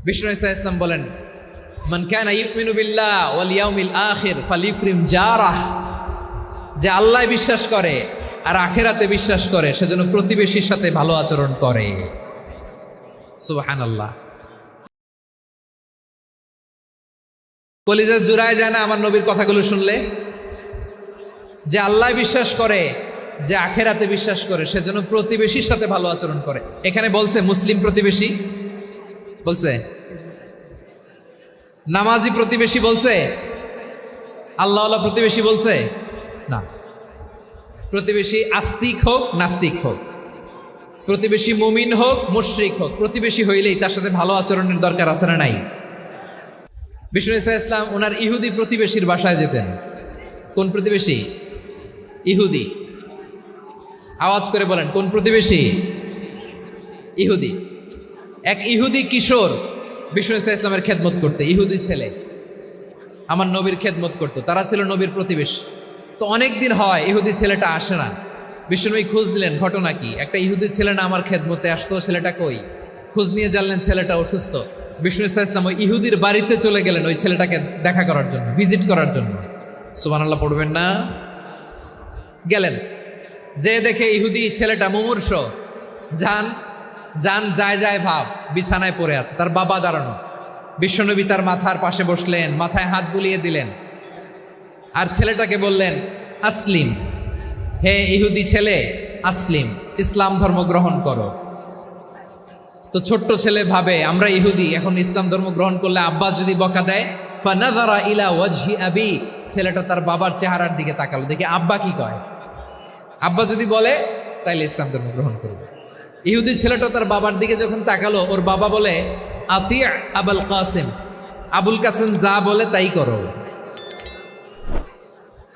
বিষ্ণু ঈসা ইসলাম বলেন, মান কানা ইউমিনু বিল্লাহ ওয়াল ইয়াউমিল আখির ফালিউকরিম জারাহ, যে আল্লাহ বিশ্বাস করে আর আখিরাতে বিশ্বাস করে সেজন্য প্রতিবেশীর সাথে ভালো আচরণ করে। সুবহানাল্লাহ। কলিজা জুড়ায় যায় না আমার নবীর কথাগুলো শুনলে? যে আল্লাহ বিশ্বাস করে, যে আখিরাতে বিশ্বাস করে সেজন্য প্রতিবেশীর সাথে ভালো আচরণ করে। এখানে বলছে মুসলিম প্রতিবেশী বলছে, নামাজি প্রতিবেশী বলছে, আল্লাহওয়ালা প্রতিবেশী বলছে না। প্রতিবেশী আস্তিক হোক নাস্তিক হোক, প্রতিবেশী মুমিন হোক মুশরিক হোক, প্রতিবেশী হইলেই তার সাথে ভালো আচরণের দরকার আছে না নাই? বিষ্ণু ঈসা ইসলাম ওনার ইহুদি প্রতিবেশীর বাসায় যেতেন। কোন প্রতিবেশী? ইহুদি। আওয়াজ করে বলেন, কোন প্রতিবেশী? ইহুদি। এক ইহুদি কিশোর বিষ্ণু ঈসা ইসলামের খেদমত করতে, ইহুদি ছেলে আমার নবীর খেদমত করতো, তারা ছিল নবীর প্রতিবেশী। তো অনেক দিন হয় ইহুদি ছেলেটা আসে না। বিষ্ণুনবী খোঁজ দিলেন, ঘটনা কি? একটা ইহুদি ছেলে না আমার খেদমতে আসতো, ছেলেটা কই? খোঁজ নিয়ে জানলেন ছেলেটা অসুস্থ। বিষ্ণু ঈসা ইসলাম ওই ইহুদির বাড়িতে চলে গেলেন ওই ছেলেটাকে দেখা করার জন্য, ভিজিট করার জন্য। সুবহানাল্লাহ পড়বেন না? গেলেন, যে দেখে ইহুদি ছেলেটা মুমূর্ষ, যান যান যায় যায় ভাব, বিছানায় পড়ে আছে, তার বাবা দাঁড়ানো। বিশ্বনবী তার মাথার পাশে বসলেন, মাথায় হাত বুলিয়ে দিলেন, আর ছেলেটাকে বললেন, আসলিম, হে ইহুদি ছেলে, আসলিম, ইসলাম ধর্ম গ্রহণ করো। তো ছোট্ট ছেলে ভাবে আমরা ইহুদি, এখন ইসলাম ধর্ম গ্রহণ করলে আব্বা যদি বকা দেয়, ফানাযারা ইলা ওয়াজহি আবি, ছেলেটা তার বাবার চেহারার দিকে তাকালো, দেখে আব্বা কি কয়। আব্বা যদি বলে তাইলে ইসলাম ধর্ম গ্রহণ করবে। ইহুদি ছেলেটা তার বাবার দিকে যখন তাকালো, ওর বাবা বলে, আতি আবুল কাসিম, আবুল কাসিম যা বলে তাই করো।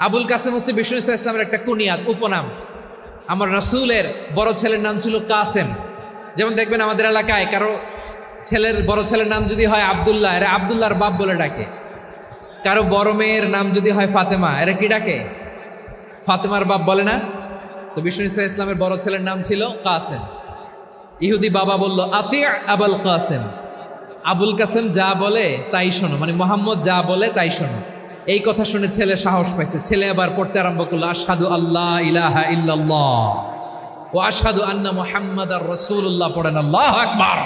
আবুল কাসিম হচ্ছে বিষ্ণু ঈসা ইসলামের একটা কুনিয়াত, উপনাম। আমার রাসূলের বড় ছেলের নাম ছিল কাসেম। যেমন দেখবেন আমাদের এলাকায় কারো ছেলের বড় ছেলের নাম যদি হয় আব্দুল্লাহ, এরা আব্দুল্লাহর বাপ বলে ডাকে। কারো বড় মেয়ের নাম যদি হয় ফাতেমা, এরা কি ডাকে? ফাতেমার বাপ বলে না? তো বিষ্ণু ঈসা ইসলামের বড় ছেলের নাম ছিল কাসেম। ইহুদি বাবা বলল, আতি আবুল কাসেম, আবুল কাসেম যা বলে তাই শোনো, মানে মোহাম্মদ যা বলে তাই শোনো। এই কথা শুনে ছেলে সাহস পাইছে, ছেলে আবার পড়তে আরম্ভ করলো, আশহাদু আল্লাহ ইলাহা ইল্লাল্লাহ ও আশহাদু আন্না মুহাম্মাদার রাসূলুল্লাহ। পড়েন আল্লাহু আকবার।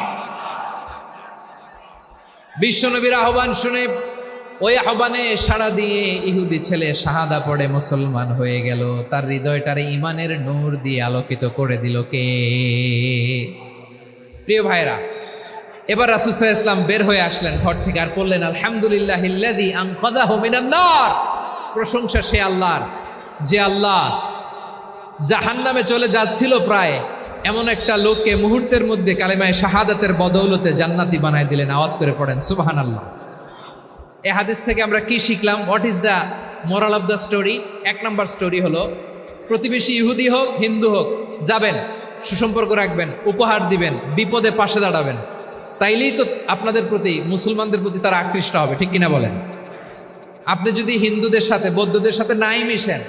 বিশ্বনবীর আহ্বান শুনে ওই আহ্বানে সাড়া দিয়ে ইহুদি ছেলে শাহাদা পড়ে মুসলমান হয়ে গেল। তার হৃদয়টারে ইমানের নূর দিয়ে আলোকিত করে দিল কে? প্রিয় ভাইরা, এবার রাসূল সাল্লাল্লাহু আলাইহি ওয়াসাল্লাম বের হয়ে আসলেন ঘর থেকে, আর বললেন, আলহামদুলিল্লাহিল্লাযী আনকাযাহু মিনান নার, প্রশংসা সে আল্লাহর, যে আল্লাহ জাহান্নামে চলে যাচ্ছিল প্রায় এমন একটা লোককে মুহূর্তের মধ্যে কালেমায়ে শাহাদাতের বদৌলতে জান্নাতি বানায় দিলেন। আওয়াজ করে পড়েন সুবহানাল্লাহ। এই হাদিস থেকে আমরা কি শিখলাম? What is the moral of the story? এক নম্বর স্টোরি হলো, প্রতিবেশী ইহুদি হোক হিন্দু হোক, যাবেন, সুসম্পর্ক রাখবেন, উপহার দিবেন, বিপদে পাশে দাঁড়াবেন, তাইলেই তো আপনাদের প্রতি, মুসলমানদের প্রতি তারা আকৃষ্ট হবে, ঠিক কিনা বলেন? আপনি যদি হিন্দুদের সাথে বৌদ্ধদের সাথে নাই মিশেন,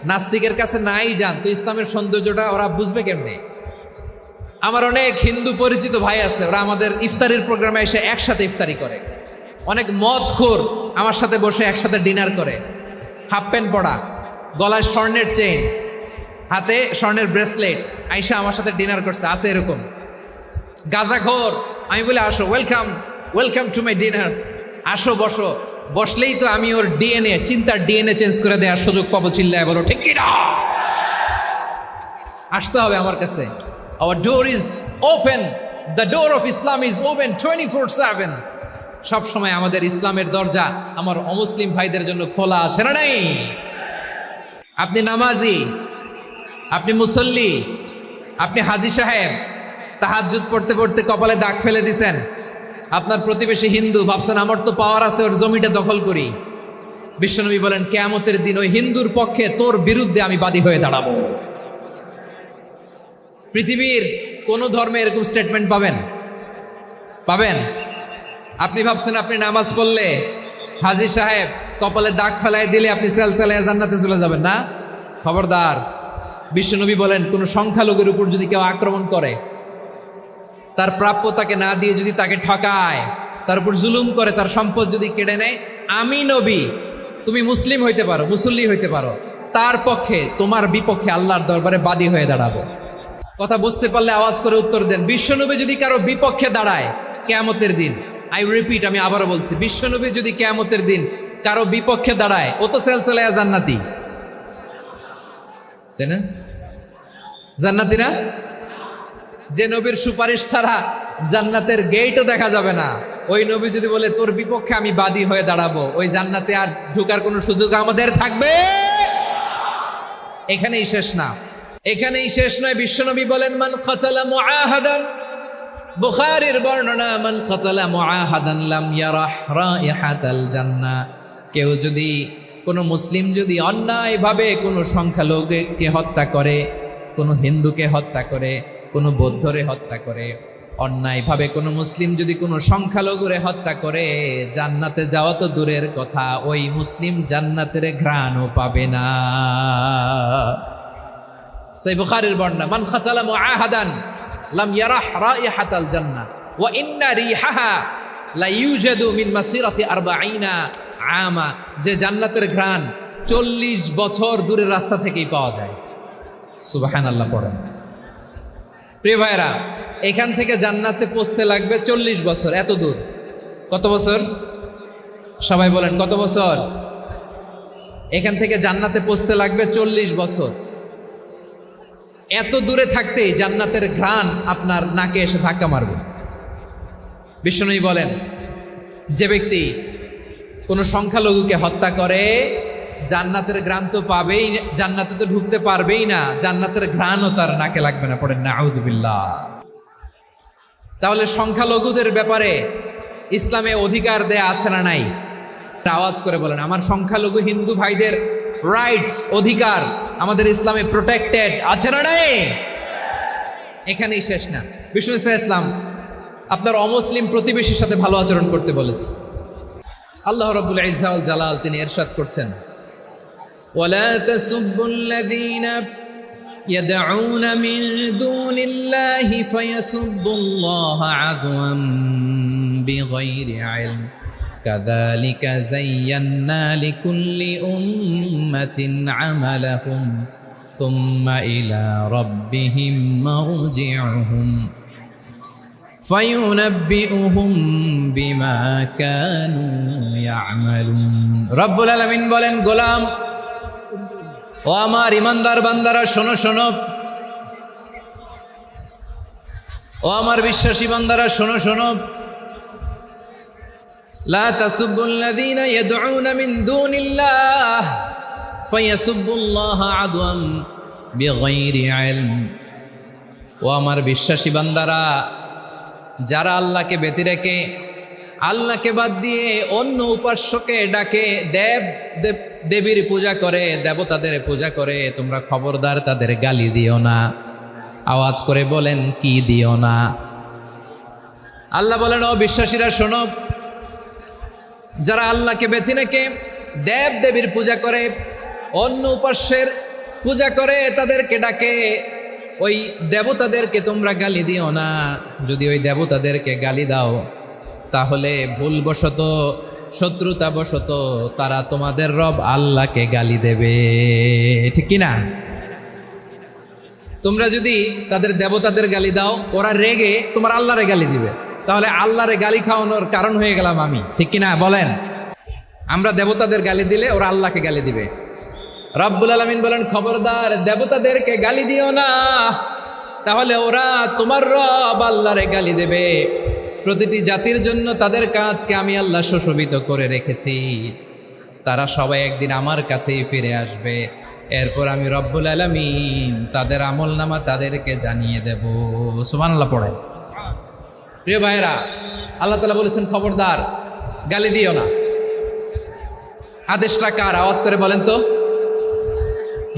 নাস্তিকের কাছে নাই যান, তো ইসলামের সৌন্দর্যটা ওরা বুঝবে কেমনে? আমার অনেক হিন্দু পরিচিত ভাই আছে, ওরা আমাদের ইফতারির প্রোগ্রামে এসে একসাথে ইফতারি করে। অনেক মদখোর আমার সাথে বসে একসাথে ডিনার করে, হাফ প্যান্ট পরা, গলায় স্বর্ণের চেইন, হাতে স্বর্ণের ব্রেসলেট, আইসা আমার সাথে ডিনার করছে, আছে এরকম। গাঁজাখোর, আমি বলি আসো, welcome welcome to my dinner, আসো বসো। বসলেই তো আমি ওর ডিএনএ, চিন্তার ডিএনএ চেঞ্জ করে দেওয়ার সুযোগ পাবো, চিল্লায় বলো ঠিক কি না? আসতে হবে আমার কাছে। Hour door is open, the door of Islam is open 24/7। সব সময় আমাদের ইসলামের দরজা আমার অমুসলিম ভাইদের জন্য খোলা আছে না নাই? আপনি নামাজি, আপনি মুসল্লি, আপনি হাজি সাহেব, তাহাজ্জুদ পড়তে পড়তে কপালে দাগ ফেলে দিছেন, আপনার প্রতিবেশী হিন্দু, ভাবছেন আমার তো পাওয়ার আছে, ওর জমিটা দখল করি। বিশ্বনবী বলেন, কিয়ামতের দিন ওই হিন্দুর পক্ষে তোর বিরুদ্ধে আমি বাদী হয়ে দাঁড়াবো। পৃথিবীর কোন ধর্মে এরকম স্টেটমেন্ট পাবেন? পাবেন? আপনি ভাবছেন আপনি নামাজ পড়লে হাজি সাহেব কপালে দাগ ফেলাই দিলে আপনি সেলসালায় জান্নাতে চলে যাবেন না? খবরদার। বিশ্বনবী বলেন, কোন সংখ্যালঘুর উপর যদি কেউ আক্রমণ করে, তার প্রাপ্য তাকে না দিয়ে যদি তাকে ঠকায়, তার উপর জুলুম করে, তার সম্পদ যদি কেড়ে নেয়, আমি নবী, তুমি মুসলিম হইতে পারো, মুসল্লি হইতে পারো, তার পক্ষে তোমার বিপক্ষে আল্লাহর দরবারে বাদী হয়ে দাঁড়াবো। কথা বুঝতে পারলে আওয়াজ করে উত্তর দেন। বিশ্বনবী যদি কারো বিপক্ষে দাঁড়ায় কিয়ামতের দিন, আই রিপিট, আমি আবারও বলছি, বিশ্বনবী যদি কিয়ামতের দিন কারো বিপক্ষে দাঁড়ায়, ও তো সেলসেলায়া জান্নাতি, তাই না? জান্নাতি না? যে নবীর সুপারিশ ছাড়া জান্নাতের গেটও দেখা যাবে না, ওই নবী যদি বলে তোর বিপক্ষে আমি বাদী হয়ে দাঁড়াবো, ওই জান্নাতে আর ঢোকার কোনো সুযোগ আমাদের থাকবে? এখানেই শেষ না, এখানেই শেষ নয়। বিশ্বনবী বলেন মান কাতালা মুআহাদান, বুখারীর বর্ণনা, মান কাতালা মুআহাদান লাম ইয়ারাহ রাইহাতাল জান্নাহ। কেউ যদি, কোনো মুসলিম যদি অন্যায়ভাবে কোনো সংখ্যালঘুকে হত্যা করে, কোনো হিন্দুকে হত্যা করে, কোনো বৌদ্ধরে হত্যা করে, অন্যায়ভাবে কোনো মুসলিম যদি কোনো সংখ্যালঘুরে হত্যা করে, জান্নাতে যাওয়া তো দূরের কথা, ওই মুসলিম জান্নাতের ঘ্রাণও পাবে না। সেই বুখারীর বর্ণনা, মান কাতালা মুআহাদান লাম ইয়ারাহ রাইহাতাল জান্নাহ ওয়া ইন্না রিহাহা লা ইউজাদু মিন মাসিরাতি 40 আমা। যে জান্নাতের ঘ্রাণ 40 বছর দূরের রাস্তা থেকেই পাওয়া যায়। সুবহানাল্লাহ পড়েন। প্রিয় ভাইরা, এখান থেকে জান্নাতে পৌঁছতে লাগবে 40 বছর। এত দূর, কত বছর? সবাই বলেন কত বছর? এখান থেকে জান্নাতে পৌঁছতে লাগবে 40 বছর। এত দূরে থাকতেই জান্নাতের ঘ্রাণ আপনার নাকে এসে ধাক্কা মারবে। বিষ্ণুই বলেন, যে ব্যক্তি কোনো সংখ্যালঘুকে হত্যা করে, জান্নাতের ঘ্রাণ তো পাবেই, জান্নাতে তো ঢুকতে পারবেই না, জান্নাতের ঘ্রাণও তার নাকে লাগবে না। পড়েন নাউযুবিল্লাহ। তাহলে সংখ্যালঘুদের ব্যাপারে ইসলামে অধিকার দেয়া আছে না নাই? আওয়াজ করে বলেন, আমার সংখ্যালঘু হিন্দু ভাইদের রাইটস, অধিকার আমাদের ইসলামে প্রোটেক্টেড আছে না নাই? এখানেই শেষ না। বিষ্ণু ইসলাম আপনার অমুসলিম প্রতিবেশীর সাথে ভালো আচরণ করতে বলেছে। আল্লাহ রাব্বুল ইজ্জা ওয়াল জালাল তিনি ইরশাদ করছেন, ওয়ালা তাসুবুল্লাযীনা ইয়াদউনা মিন দুনিল্লাহি ফায়াসুবুল্লাহা আদওয়ান বিগাইরি ইলম কাযালিকা যায়্যান্না লিকুল্লি উম্মাতিন আমালাহুম সুম্মা ইলা রাব্বিহিম মারজিউহুম ফায়ুনাব্বিউহুম বিমা কানু ইয়ামালুন। রব্বুল আলামিন বলেন, গোলাম, ও আমার ইমানদার বান্দারা, শোনো শোনো, ও আমার বিশ্বাসী বান্দারা, শোনো শোনো, লা তাসুবুল্লাযীনা ইয়াদউনা মিন দুনিল্লাহ ফায়াসুবুল্লাহা আদওয়ান বিগাইরি ইলম। ও আমার বিশ্বাসী বান্দারা, যারা আল্লাহকে ব্যতি রেখে, আল্লাহকে বাদ দিয়ে অন্য উপাস্যকে ডাকে, দেবীর পূজা করে, দেবতাদের পূজা করে, তোমরা খবরদার তাদের গালি দিও না। আওয়াজ করে বলেন, কি দিও না? আল্লাহ বলেন, ও বিশ্বাসীরা শোনো, যারা আল্লাহকে বেছে রেখে দেবীর পূজা করে, অন্য উপাস্যের পূজা করে, তাদেরকে ডাকে, ওই দেবতাদেরকে তোমরা গালি দিও না। যদি ওই দেবতাদেরকে গালি দাও, তাহলে ভুলবশত, শত্রুতাবশত তারা তোমাদের রব আল্লাহকে গালি দেবে, ঠিক কিনা? তোমরা যদি তাদের দেবতাদের গালি দাও, ওরা রেগে তোমার আল্লাহরে গালি দিবে, তাহলে আল্লাহরে গালি খাওয়ানোর কারণ হয়ে গেলাম আমি, ঠিক কিনা বলেন? আমরা দেবতাদের গালি দিলে ওরা আল্লাহকে গালি দিবে। রব্বুল আলামিন বলেন, খবরদার দেবতাদেরকে গালি দিও না, তাহলে ওরা তোমার রব আল্লাহরে গালি দেবে। প্রতিটি জাতির জন্য তাদের কাজকে আমি আল্লাহ সুশোভিত করে রেখেছি, তারা সবাই একদিন আমার কাছেই ফিরে আসবে। এরপর আমি রব্বুল আলামিন তাদের আমলনামা তাদেরকে জানিয়ে দেব। সুবহানাল্লাহ পড়েন। প্রিয় ভাইরা, আল্লাহ তাআলা বলেছেন, খবরদার গালি দিও না। আদেশটা কার? আওয়াজ করে বলেন তো।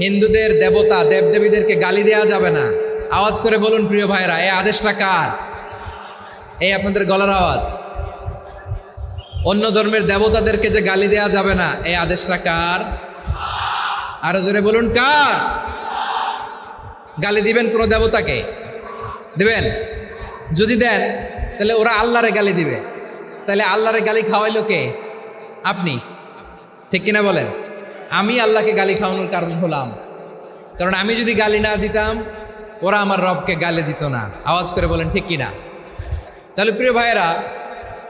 হিন্দুদের দেবতা দেবদেবীদেরকে গালি দেওয়া যাবে না। আওয়াজ করে বলুন প্রিয় ভাইরা, এই আদেশটা কার? এই আপনাদের গলার আওয়াজ। অন্য ধর্মের দেবতাদেরকে যে গালি দেওয়া যাবে না, এই আদেশটা কার? আরো জোরে বলুন, কার? গালি দিবেন কোন দেবতাকে? দিবেন? যদি দেন তাহলে ওরা আল্লাহরে গালি দিবে। তাহলে আল্লাহরে গালি খাওয়াইলো কে? আপনি, ঠিক কিনা বলেন? আমি আল্লাহকে গালি খাওয়ানোর কারণ হলাম, কারণ আমি যদি গালি না দিতাম ওরা আমার রবকে গালি দিত না। আওয়াজ করে বলেন ঠিক কিনা? তাহলে প্রিয় ভাইয়েরা,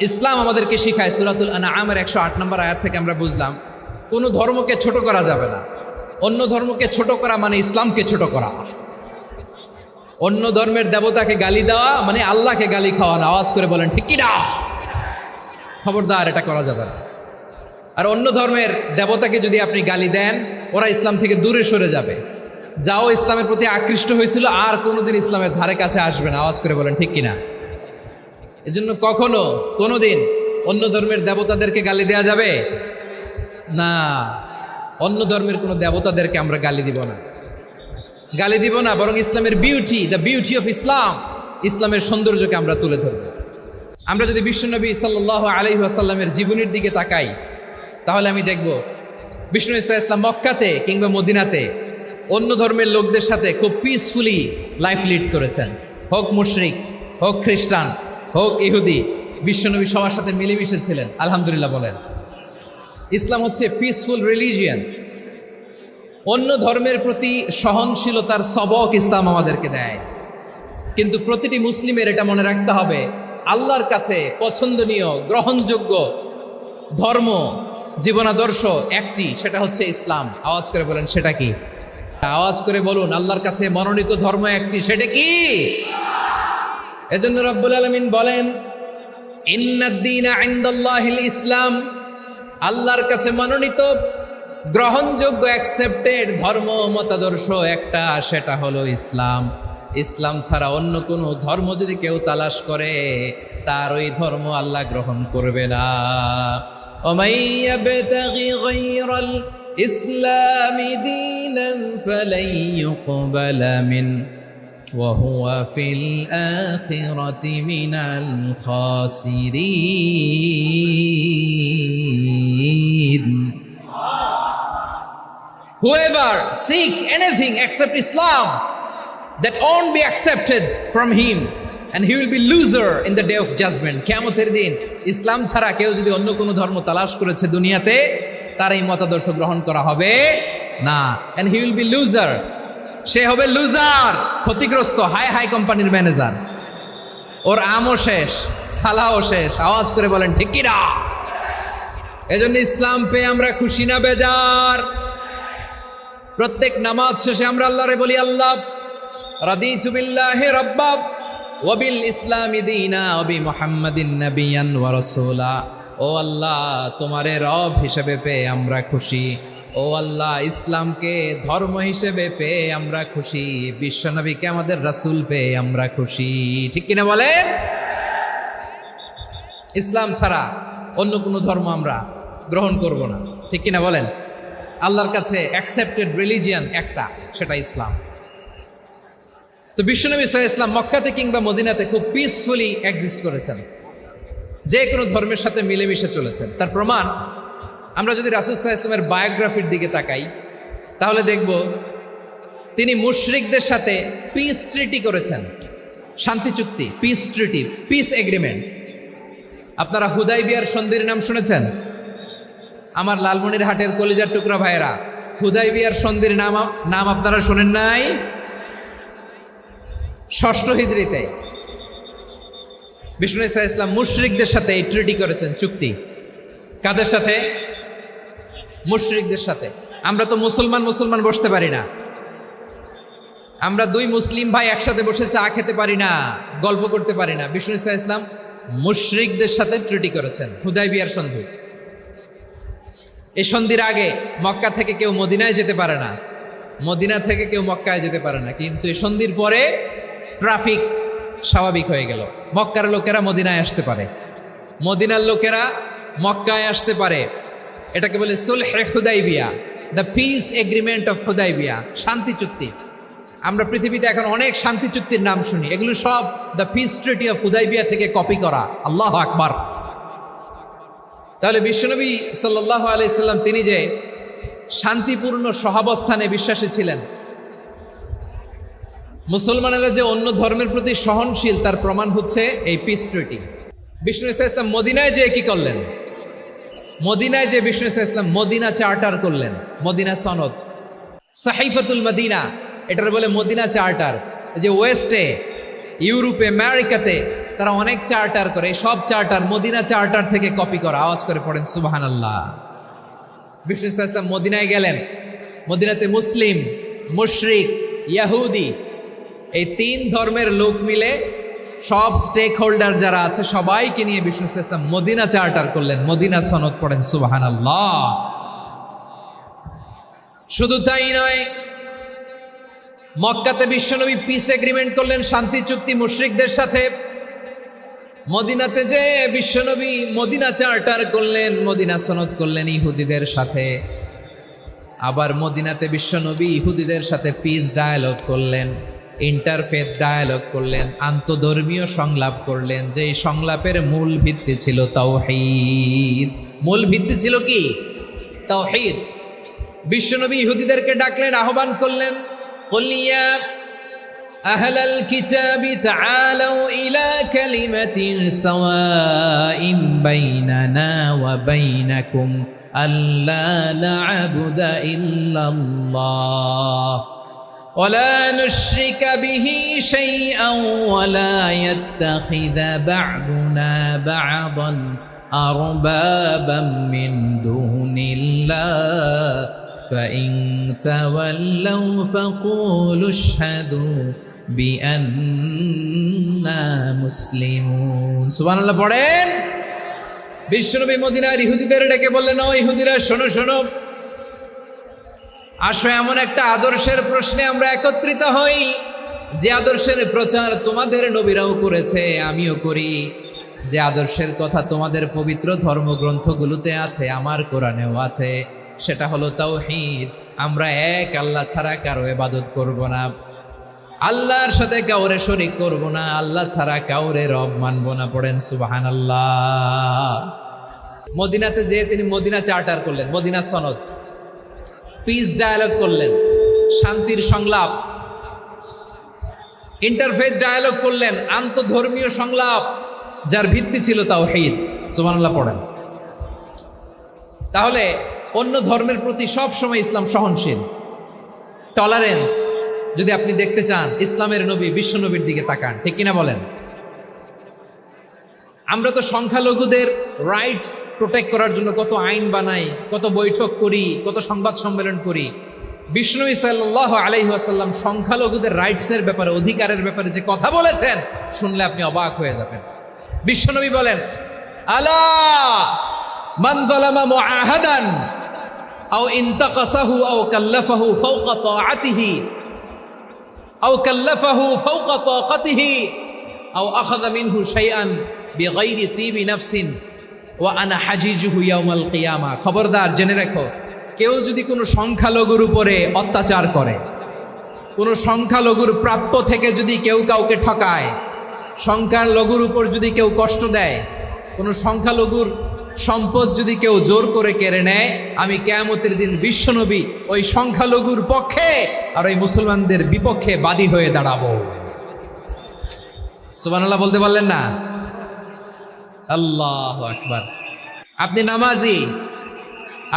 ইসলাম আমাদেরকে শিখায়, সূরাতুল আনআমের 108 নম্বর আয়াত থেকে আমরা বুঝলাম কোনো ধর্মকে ছোট করা যাবে না। অন্য ধর্মকে ছোট করা মানে ইসলামকে ছোট করা। অন্য ধর্মের দেবতাকে গালি দেওয়া মানে আল্লাহকে গালি খাওয়ানো। আওয়াজ করে বলেন ঠিক কিনা? খবরদার, এটা করা যাবে না। আর অন্য ধর্মের দেবতাকে যদি আপনি গালি দেন, ওরা ইসলাম থেকে দূরে সরে যাবে। যাও ইসলামের প্রতি আকৃষ্ট হয়েছিল আর কোনোদিন ইসলামের ধারে কাছে আসবে না। আওয়াজ করে বলেন ঠিক কিনা? এজন্য কখনো কোনোদিন অন্য ধর্মের দেবতাদেরকে গালি দেওয়া যাবে না। অন্য ধর্মের কোনো দেবতাদেরকে আমরা গালি দিব না, গালি দিব না, বরং ইসলামের beauty, the beauty of Islam, ইসলামের সৌন্দর্যকে আমরা তুলে ধরব। আমরা যদি বিশ্বনবী সাল্লাল্লাহু আলাইহি ওয়াসাল্লামের জীবনের দিকে তাকাই, তাহলে আমি দেখব বিষ্ণু ইসলাম মক্কাতে কিংবা মদিনাতে অন্য ধর্মের লোকদের সাথে খুব পিসফুলি লাইফ লিড করেছেন। হোক মুশরিক, হোক খ্রিস্টান, হোক ইহুদি, বিশ্বনবী সবার সাথে মিলেমিশে ছিলেন। আলহামদুলিল্লাহ বলেন। ইসলাম হচ্ছে পিসফুল রিলিজিয়ান। অন্য ধর্মের প্রতি সহনশীলতার সবক ইসলাম আমাদেরকে দেয়। কিন্তু প্রতিটি মুসলিমের এটা মনে রাখতে হবে, আল্লাহর কাছে পছন্দনীয় গ্রহণযোগ্য ধর্ম, জীবনাদর্শ একটি, সেটা হচ্ছে ইসলাম। আওয়াজ করে বলেন সেটা কি? আওয়াজ করে বলুন, আল্লাহর কাছে মনোনীত ধর্ম একটি, সেটা কি? এজন্য রব্বুল আলামিন বলেন, ইন্নাদ-দীনা ইনদাল্লাহিল ইসলাম, আল্লাহর কাছে মনোনীত গ্রহণযোগ্য অ্যাকসেপ্টেড ধর্ম মতাদর্শ একটা, সেটা হলো ইসলাম। ইসলাম ছাড়া অন্য কোনো ধর্ম যদি কেউ তালাশ করে, তার ওই ধর্ম আল্লাহ গ্রহণ করবে না। ওমাই ইয়াবতাগি গায়রাল ইসলামি দীনান ফালাই ইউকবালা মিন ওয়া হুয়া ফিল আখিরাতি মিনাল খাসিরিন। Whoever seek anything except Islam, that won't be accepted from him, and he will be loser in the day of judgment. কিয়ামতের দিন ইসলাম ছাড়া কেউ যদি অন্য কোনো ধর্ম তালাশ করেছে দুনিয়াতে, তার এই মতাদর্শ গ্রহণ করা হবে না, and he will be loser, সে হবে লুজার, ক্ষতিগ্রস্ত, হাই হাই কোম্পানির ম্যানেজার। ওর আমও শেষ, সালাও শেষ। আওয়াজ করে বলেন ঠিক কি না? এজন্য ইসলাম পেয়ে আমরা খুশি না বেজার? প্রত্যেক নামাজ শেষে আমরা আল্লাহরে বলি, আল্লাহ রাদিতু বিল্লাহি রাব্বা ওয়া বিল ইসলামি দীনা ওয়া বি মুহাম্মাদিন নাবিয়ান ওয়া রাসূলা। ও আল্লাহ, তোমারে রব হিসেবে পেয়ে আমরা খুশি। ও আল্লাহ, ইসলামকে ধর্ম হিসেবে পেয়ে আমরা খুশি। বিশ্বনবীকে আমাদের রাসূল পেয়ে আমরা খুশি। ঠিক কিনা বলেন? ইসলাম ছাড়া অন্য কোনো ধর্ম আমরা গ্রহণ করব না। ঠিক কিনা বলেন? আল্লাহর কাছে অ্যাকসেপ্টেড রিলিজিয়ান একটা, সেটা ইসলাম। তো বিশ্বনবী সাল্লাল্লাহু আলাইহি ওয়াসাল্লাম মক্কাতে কিংবা মদিনাতে খুব পিসফুলি এক্সিস্ট করেছেন, যে কোনো ধর্মের সাথে মিলেমিশে চলেছেন। তার প্রমাণ আমরা যদি রাসূল সাল্লাল্লাহু আলাইহি ওয়াসাল্লামের বায়োগ্রাফির দিকে তাকাই, তাহলে দেখব তিনি মুশরিকদের সাথে পিস ট্রিটি করেছেন, শান্তি চুক্তি, পিস ট্রিটি, পিস এগ্রিমেন্ট। আপনারা হুদাইবিয়ার সন্ধির নাম শুনেছেন? আমার লালমনিরহাটের কলিজার টুকরা ভাইয়েরা, হুদাইবিয়ার সন্ধির নাম আপনারা শোনেন নাই? 6ষ্ঠ হিজরিতে বিষ্ণু ঈসা ইসলাম মুশরিকদের সাথে এই ট্রিটি করেছেন, চুক্তি। কাদের সাথে? মুশরিকদের সাথে। আমরা তো মুসলমান বসতে পারি না। আমরা দুই মুসলিম ভাই একসাথে বসে চা খেতে পারি না, গল্প করতে পারি না। বিষ্ণু ঈসা ইসলাম মুশরিকদের সাথে ট্রিটি করেছেন, হুদাইবিয়ার সন্ধি। এই সন্ধির আগে মক্কা থেকে কেউ মদিনায় যেতে পারে না, মদিনা থেকে কেউ মক্কায় যেতে পারে না। কিন্তু এই সন্ধির পরে ট্রাফিক স্বাভাবিক হয়ে গেল। মক্কার লোকেরা মদিনায় আসতে পারে, মদিনার লোকেরা মক্কায় আসতে পারে। এটাকে বলে সুলহে হুদাইবিয়া, the peace agreement of Hudaybiyyah, শান্তি চুক্তি। আমরা পৃথিবীতে এখন অনেক শান্তি চুক্তির নাম শুনি, এগুলো সব the piece treaty of Hudaibiya থেকে কপি করা। আল্লাহু আকবার। তাহলে বিশ্বনবী সাল্লাল্লাহু আলাইহি সাল্লাম তিনি যে শান্তিপূর্ণ সহাবস্থানে বিশ্বাসী ছিলেন, মুসলমানেরা যে অন্য ধর্মের প্রতি সহনশীল, তার প্রমাণ হচ্ছে এই পিস ট্রিটি। বিষ্ণু ইসলাম মদিনায় যেয়ে কি করলেন? মদিনায় যে বিষ্ণু ইসলাম মদিনা চার্টার করলেন, মদিনা সনদ, সাহিফাতুল মদিনা, এটার বলে মদিনা চার্টার। যে ওয়েস্টে, ইউরোপে, আমেরিকাতে তারা অনেক চার্টার করে, সব চার্টার মদিনা চার্টার থেকে কপি করা। আওয়াজ করে পড়েন সুবহানাল্লাহ। বিষ্ণু ইসলাম মদিনায় গেলেন। মদিনাতে মুসলিম, মুশরিক, ইয়াহুদি, এই তিন ধর্মের লোক মিলে সব স্টেক হোল্ডার যারা আছে সবাইকে নিয়ে বিষ্ণু ইসলাম মদিনা চার্টার করলেন, মদিনা সনদ। পড়েন সুবহানাল্লাহ। শুধু তাই নয়, মক্কাতে বিশ্বনবী পিস এগ্রিমেন্ট করলেন, শান্তি চুক্তি মুশরিকদের সাথে। মদিনাতে যে বিশ্বনবী মদিনা চার্টার করলেন, মদিনা সনদ করলেন ইহুদিদের সাথে। আবার মদিনাতে বিশ্বনবী ইহুদিদের সাথে পিস ডায়ালগ করলেন, ইন্টারফেথ ডায়ালগ করলেন, আন্তধর্মীয় সংলাপ করলেন। যে সংলাপের মূল ভিত্তি ছিল তাওহীদ। মূল ভিত্তি ছিল কি? তাওহীদ। বিশ্বনবী ইহুদিদেরকে ডাকলেন, আহ্বান করলেন, কুল ইয়া আহলাল কিতাবি তাআলাউ ইলা কালিমাতিন সাওয়াইন বাইনানা ওয়া বাইনাকুম আল্লা না'বুদা ইল্লাল্লাহ ওয়া লা নুশরিকা বিহি শাইআন ওয়া লা ইয়াত্তাখিযা বা'দুনা বা'দান আরবাবাম মিন দুনিল্লাহ فإن تولوا فقولوا اشهدوا بأننا مسلمون। সুবহানাল্লাহ পড়েন। বিশ্বনবী মদিনার ইহুদিদের ডেকে বললেন, ও ইহুদিরা, শোনো শোনো, আসো এমন একটা আদর্শের প্রশ্নে আমরা একত্রিত হই, যে আদর্শের প্রচার তোমাদের নবীরাও করেছে, আমিও করি। যে আদর্শের কথা তোমাদের পবিত্র ধর্মগ্রন্থগুলোতে আছে, আমার কোরআনেও আছে, সেটা হলো তাওহীদ। আমরা এক আল্লাহ ছাড়া কারো ইবাদত করব না, আল্লাহর সাথে কাউরে শরীক করব না, আল্লাহ ছাড়া কাউরে রব মানব না। পড়েন সুবহানাল্লাহ। মদিনাতে যে তিনি মদিনা চার্টার করলেন, মদিনা সনদ, পিস ডায়ালগ করলেন, শান্তির সংলাপ, ইন্টারফেথ ডায়ালগ করলেন, আন্তধর্মীয় সংলাপ, যার ভিত্তি ছিল তাওহীদ। সুবহানাল্লাহ পড়েন। তাহলে অন্য ধর্মের প্রতি সব সময় ইসলাম সহনশীল, টলারেন্স। যদি আপনি দেখতে চান ইসলামের নবী বিশ্ব নবীর দিকে তাকান, ঠিক কিনা বলেন? আমরা তো সংখ্যালঘুদের রাইটস প্রোটেক্ট করার জন্য কত আইন বানাই, কত বৈঠক করি, কত সংবাদ সম্মেলন করি। বিষ্ণু সাল্লাল্লাহু আলাইহি ওয়াসাল্লাম সংখ্যালঘুদের রাইটসের ব্যাপারে, অধিকারের ব্যাপারে যে কথা বলেছেন, শুনলে আপনি অবাক হয়ে যাবেন। বিশ্বনবী বলেন, আলা মান যালামা মুআহাদান আও ইনতাকাসাহু আও কাল্লাফাহু ফাওকা তাআতিহি আও কাল্লাফাহু ফাওকা তাকাতিহি আও আখাযা মিনহু শাইআন বিগাইরি তিবি নাফসিন ওয়া আনা হাজিজুহু ইয়াউমাল কিয়ামা। খবরদার, জেনে রাখো, কেউ যদি কোনো সংখ্যালঘুর উপরে অত্যাচার করে, কোনো সংখ্যালঘুর প্রাপ্য থেকে যদি কেউ কাউকে ঠকায়, সংখ্যালঘুর উপর যদি কেউ কষ্ট দেয়, কোনো সংখ্যালঘুর সম্পদ যদি কেউ জোর করে কেড়ে নেয়, আমি কিয়ামতের দিন বিশ্বনবী ওই সংখ্যালঘুর পক্ষে আর ওই মুসলমানদের বিপক্ষে বাদী হয়ে দাঁড়াবো। সুবহানাল্লাহ বলতে পারলেন না? আল্লাহু আকবার। আপনি নামাজি,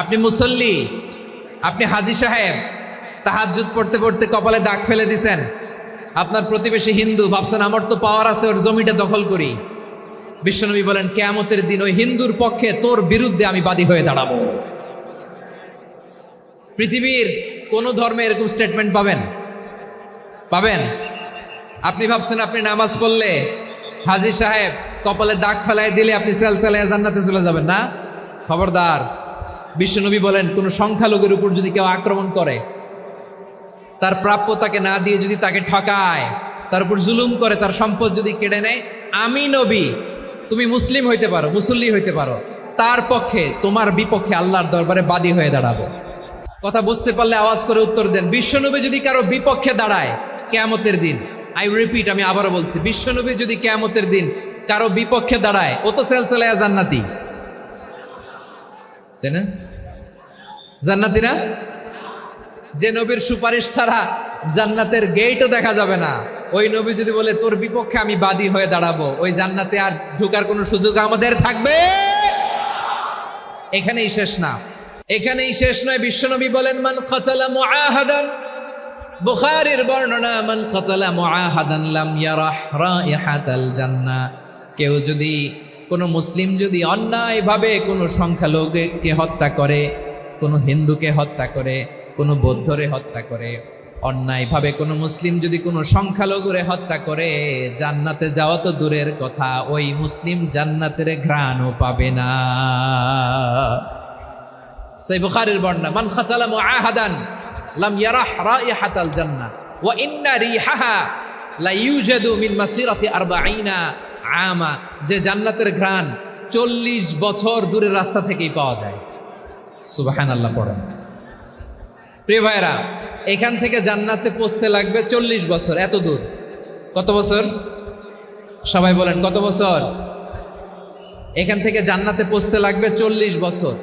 আপনি মুসল্লি, আপনি হাজী সাহেব, তাহাজ্জুদ পড়তে পড়তে কপালে দাগ ফেলে দিছেন। আপনার প্রতিবেশী হিন্দু, ভাবছেন আমার তো পাওয়ার আছে, ওর জমিটা দখল করি। বিশ্বনবী বলেন, কিয়ামতের দিন ওই হিন্দুর পক্ষে তোর বিরুদ্ধে আমি বাদী হয়ে দাঁড়াবো। পৃথিবীর কোন ধর্মে এরকম স্টেটমেন্ট পাবেন? পাবেন? আপনি ভাবছেন আপনি নামাজ পড়লে হাজী সাহেব কপালে দাগ ফেলায় দিলে আপনি সেলসালায় জান্নাতে চলে যাবেন না? খবরদার। বিশ্বনবী বলেন, কোন সংখ্যালঘুর উপর যদি কেউ আক্রমণ করে, তার প্রাপ্য তাকে না দিয়ে যদি তাকে ঠকায়, তার উপর জুলুম করে, তার সম্পদ যদি কেড়ে নেয়, আমি নবী, তুমি মুসলিম হইতে পারো, মুসল্লি হইতে পারো, তার পক্ষে, তোমার বিপক্ষে আল্লাহর দরবারে বাদী হয়ে দাঁড়াবো। কথা বুঝতে পারলে আওয়াজ করে উত্তর দেন। বিশ্বনবী যদি কারো বিপক্ষে দাঁড়ায় কিয়ামতের দিন, আই রিপিট, আমি আবারও বলছি, বিশ্বনবী যদি কিয়ামতের দিন কারো বিপক্ষে দাঁড়ায়, ও তো সেলসালায়া জান্নাতি, তাই না? জান্নাতি না? যে নবীর সুপারিশ ছাড়া জান্নাতের গেটও দেখা যাবে না। ওই নবী যদি বলে তোর বিপক্ষে আমি বাদী হয়ে দাঁড়াবো, ওই জান্নাতে আর ঢোকার কোনো সুযোগ আমাদের থাকবে? এখানেই শেষ না, এখানেই শেষ নয়। বিশ্বনবী বলেন মান কাতালা মুআহাদান, বুখারীর বর্ণনা, মান কাতালা মুআহাদান লাম ইয়ারাহ রাইহাতাল জান্নাহ। কেউ যদি, কোনো মুসলিম যদি অন্যায়ভাবে কোনো সংখ্যালঘুকে হত্যা করে, কোনো হিন্দুকে হত্যা করে, কোনো বৌদ্ধরে হত্যা করে, অন্যায়ভাবে কোনো মুসলিম যদি কোনো সংখ্যালঘুরে হত্যা করে, জান্নাতে যাওয়া তো দূরের কথা, ওই মুসলিম জান্নাতের ঘ্রাণও পাবে না। সেই বুখারীর বর্ণনা, মান কাতালা মুআহাদান লাম ইয়ারাহ রাইহাতাল জান্নাহ ওয়া ইন্না রিহাহা লা ইউজাদু মিন মাসিরাতি 40 আমা। যে জান্নাতের ঘ্রাণ 40 বছর দূরের রাস্তা থেকেই পাওয়া যায়। সুবহানাল্লাহ পড়েন। প্রিয় ভাইরা, এখান থেকে জান্নাতে পৌঁছতে লাগবে 40 বছর। এত দূর, কত বছর? সবাই বলেন কত বছর? এখান থেকে জান্নাতে পৌঁছতে লাগবে 40 বছর।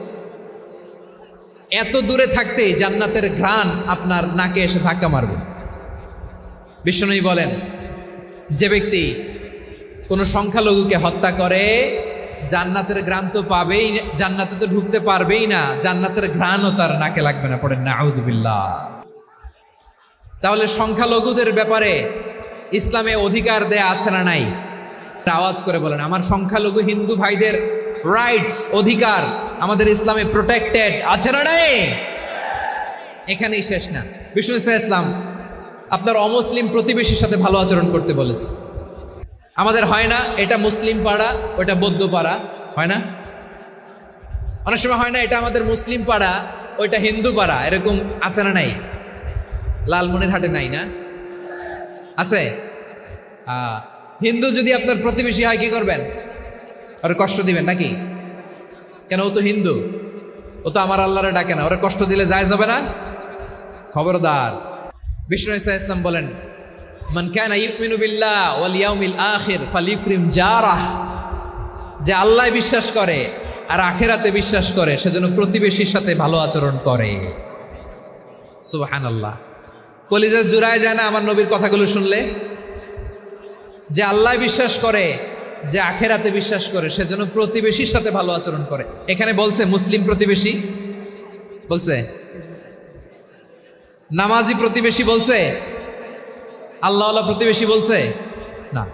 এত দূরে থাকতেই জান্নাতের ঘ্রাণ আপনার নাকে এসে ধাক্কা মারবে। বিশ্বনবী বলেন, যে ব্যক্তি কোনো সংখ্যালঘুকে হত্যা করে, জান্নাতের ঘ্রাণ তো পাবেই, জান্নাতে তো ঢুকতে পারবেই না, জান্নাতের ঘ্রাণও তার নাকে লাগবে না। পড়েন নাউযুবিল্লাহ। তাহলে সংখ্যালঘুদের ব্যাপারে ইসলামে অধিকার দেয়া আছে না নাই? আওয়াজ করে বলেন, আমার সংখ্যালঘু হিন্দু ভাইদের রাইটস, অধিকার আমাদের ইসলামে প্রোটেক্টেড আছে না নাই? এখানেই শেষ না। বিষ্ণু ইসলাম আপনার অমুসলিম প্রতিবেশীর সাথে ভালো আচরণ করতে বলেছে। আমাদের হয় না, এটা মুসলিম পাড়া, ওটা বৌদ্ধ পাড়া, হয় না? অনেক সময় হয় না, এটা আমাদের মুসলিম পাড়া, ওইটা হিন্দু পাড়া, এরকম আছে না নাই? লালমনিরহাটে নাই না? আছে? হিন্দু যদি আপনার প্রতিবেশী হয় কি করবেন? ওরা কষ্ট দিবেন নাকি? কেন? ও তো হিন্দু, ও তো আমার আল্লাহরে ডাকে না, ওরা কষ্ট দিলে জায়েজ হবে না? খবরদার। বিষ্ণু ইসলাম বলেন, মান কানা ইউমিনু বিল্লাহ ওয়াল ইয়াউমিল আখির ফালিউকরিম জারাহ। যে আল্লাহ বিশ্বাস করে আর আখিরাতে বিশ্বাস করে, সেজন্য প্রতিবেশীর সাথে ভালো আচরণ করে। সুবহানাল্লাহ। কলিজা জুড়ায় যায় না আমার নবীর কথাগুলো শুনলে? যে আল্লাহ বিশ্বাস করে, যে আখিরাতে বিশ্বাস করে, সেজন্য প্রতিবেশীর সাথে ভালো আচরণ করে। এখানে বলছে মুসলিম প্রতিবেশী বলছে, নামাজি প্রতিবেশী বলছে, আল্লাহওয়ালা প্রতিবেশী বলছে না।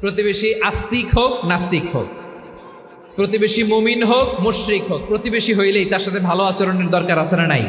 প্রতিবেশী আস্তিক হোক নাস্তিক হোক, প্রতিবেশী মুমিন হোক মুশরিক হোক, প্রতিবেশী হইলেই তার সাথে ভালো আচরণের দরকার আছে না নাই?